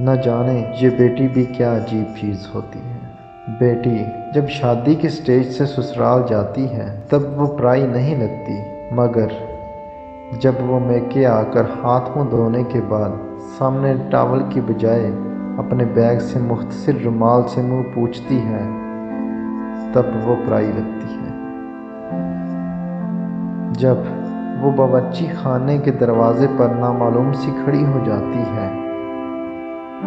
نہ جانے یہ بیٹی بھی کیا عجیب چیز ہوتی ہے۔ بیٹی جب شادی کے سٹیج سے سسرال جاتی ہے تب وہ پرائی نہیں لگتی، مگر جب وہ میکے آ کر ہاتھ منہ دھونے کے بعد سامنے ٹاول کی بجائے اپنے بیگ سے مختصر رومال سے منہ پوچھتی ہے تب وہ پرائی لگتی ہے۔ جب وہ باورچی خانے کے دروازے پر نامعلوم سی کھڑی ہو جاتی ہے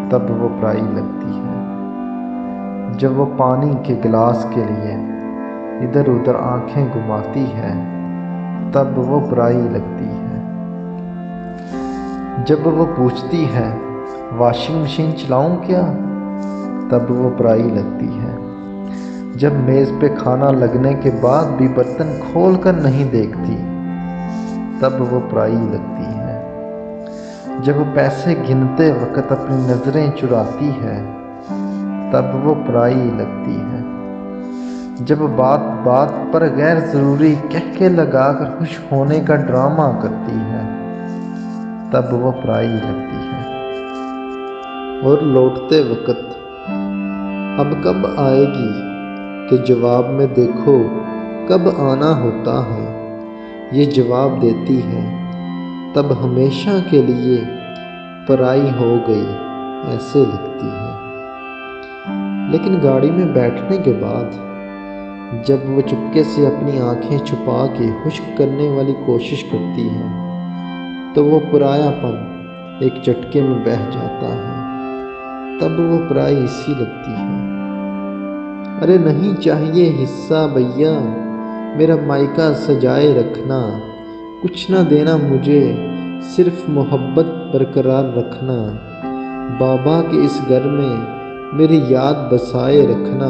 تب وہ پرائی لگتی ہے۔ جب وہ پانی کے گلاس کے لیے ادھر ادھر آنکھیں گھماتی ہے تب وہ پرائی لگتی ہے۔ جب وہ پوچھتی ہے واشنگ مشین چلاؤں کیا تب وہ پرائی لگتی ہے۔ جب میز پہ کھانا لگنے کے بعد بھی برتن کھول کر نہیں دیکھتی تب وہ پرائی لگتی ہے۔ جب وہ پیسے گنتے وقت اپنی نظریں چراتی ہے تب وہ پرائی لگتی ہے۔ جب بات بات پر غیر ضروری کہکے لگا کر خوش ہونے کا ڈرامہ کرتی ہے تب وہ پرائی لگتی ہے۔ اور لوٹتے وقت اب کب آئے گی کہ جواب میں دیکھو کب آنا ہوتا ہے، یہ جواب دیتی ہے تب ہمیشہ کے لیے پرائی ہو گئی ایسے لگتی ہے۔ لیکن گاڑی میں بیٹھنے کے بعد جب وہ چپکے سے اپنی آنکھیں چھپا کے خشک کرنے والی کوشش کرتی ہے تو وہ پرایا پن ایک جھٹکے میں بہہ جاتا ہے، تب وہ پرائی سی لگتی ہے۔ ارے نہیں چاہیے حصہ بھیا میرا مائکا سجائے رکھنا، کچھ نہ دینا مجھے صرف محبت برقرار رکھنا، بابا کے اس گھر میں میری یاد بسائے رکھنا،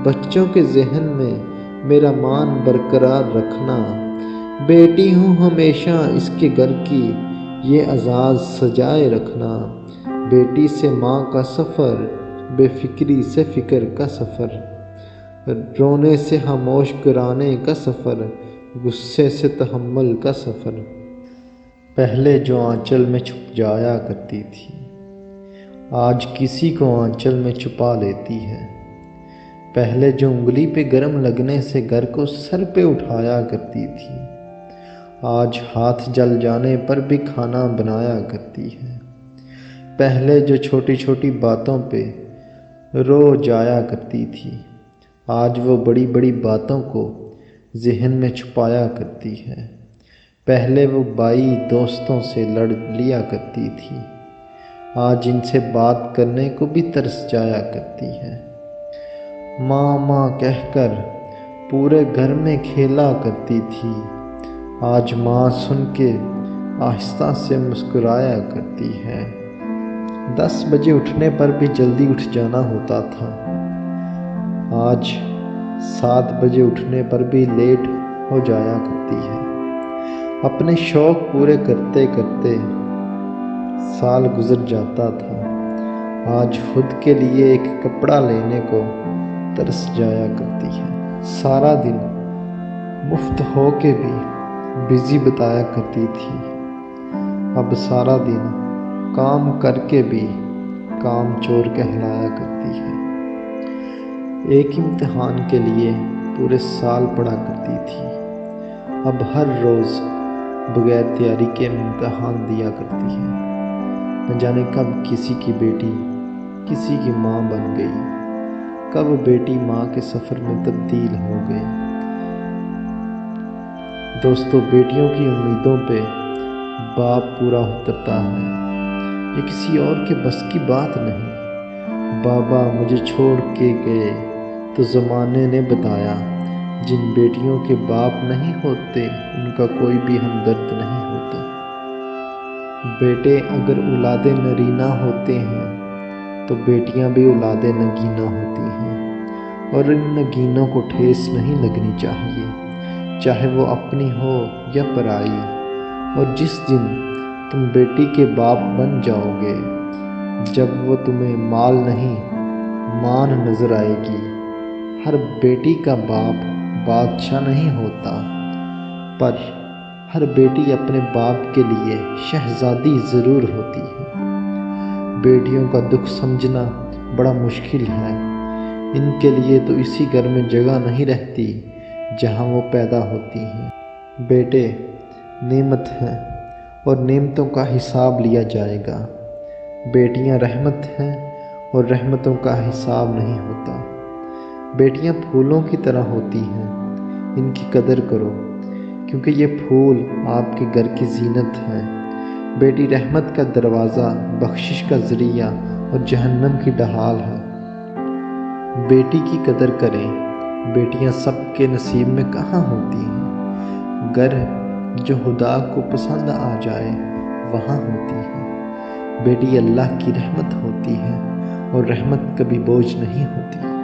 بچوں کے ذہن میں میرا مان برقرار رکھنا، بیٹی ہوں ہمیشہ اس کے گھر کی یہ اعزاز سجائے رکھنا، بیٹی سے ماں کا سفر، بے فکری سے فکر کا سفر، رونے سے خاموش کرانے کا سفر، غصے سے تحمل کا سفر۔ پہلے جو آنچل میں چھپ جایا کرتی تھی آج کسی کو آنچل میں چھپا لیتی ہے۔ پہلے جو انگلی پہ گرم لگنے سے گھر کو سر پہ اٹھایا کرتی تھی آج ہاتھ جل جانے پر بھی کھانا بنایا کرتی ہے۔ پہلے جو چھوٹی چھوٹی باتوں پہ رو جایا کرتی تھی آج وہ بڑی بڑی باتوں کو ذہن میں چھپایا کرتی ہے۔ پہلے وہ بائی دوستوں سے لڑ لیا کرتی تھی آج ان سے بات کرنے کو بھی ترس جایا کرتی ہے۔ ماں ماں کہہ کر پورے گھر میں کھیلا کرتی تھی آج ماں سن کے آہستہ سے مسکرایا کرتی ہے۔ 10 بجے اٹھنے پر بھی جلدی اٹھ جانا ہوتا تھا آج 7 بجے اٹھنے پر بھی لیٹ ہو جایا کرتی ہے۔ اپنے شوق پورے کرتے کرتے سال گزر جاتا تھا آج خود کے لیے ایک کپڑا لینے کو ترس جایا کرتی ہے۔ سارا دن مفت ہو کے بھی بزی بتایا کرتی تھی اب سارا دن کام کر کے بھی کام چور کہلایا کرتی ہے۔ ایک امتحان کے لیے پورے سال پڑھا کرتی تھی اب ہر روز بغیر تیاری کے امتحان دیا کرتی ہے۔ نہ جانے کب کسی کی بیٹی کسی کی ماں بن گئی، کب بیٹی ماں کے سفر میں تبدیل ہو گئی۔ دوستو، بیٹیوں کی امیدوں پہ باپ پورا اترتا ہے، یہ کسی اور کے بس کی بات نہیں۔ بابا مجھے چھوڑ کے گئے تو زمانے نے بتایا جن بیٹیوں کے باپ نہیں ہوتے ان کا کوئی بھی ہمدرد نہیں ہوتا۔ بیٹے اگر اولاد نرینہ ہوتے ہیں تو بیٹیاں بھی اولاد نگینہ ہوتی ہیں، اور ان نگینوں کو ٹھیس نہیں لگنی چاہیے، چاہے وہ اپنی ہو یا پرائی۔ اور جس دن تم بیٹی کے باپ بن جاؤ گے، جب وہ تمہیں مال نہیں مان نظر آئے گی۔ ہر بیٹی کا باپ بادشاہ نہیں ہوتا، پر ہر بیٹی اپنے باپ کے لیے شہزادی ضرور ہوتی ہے۔ بیٹیوں کا دکھ سمجھنا بڑا مشکل ہے۔ ان کے لیے تو اسی گھر میں جگہ نہیں رہتی جہاں وہ پیدا ہوتی ہیں۔ بیٹے نعمت ہیں اور نعمتوں کا حساب لیا جائے گا۔ بیٹیاں رحمت ہیں اور رحمتوں کا حساب نہیں ہوتا۔ بیٹیاں پھولوں کی طرح ہوتی ہیں، ان کی قدر کرو کیونکہ یہ پھول آپ کے گھر کی زینت ہیں۔ بیٹی رحمت کا دروازہ، بخشش کا ذریعہ اور جہنم کی ڈھال ہے۔ بیٹی کی قدر کریں۔ بیٹیاں سب کے نصیب میں کہاں ہوتی ہیں؟ گھر جو خدا کو پسند آ جائے وہاں ہوتی ہے۔ بیٹی اللہ کی رحمت ہوتی ہے اور رحمت کبھی بوجھ نہیں ہوتی۔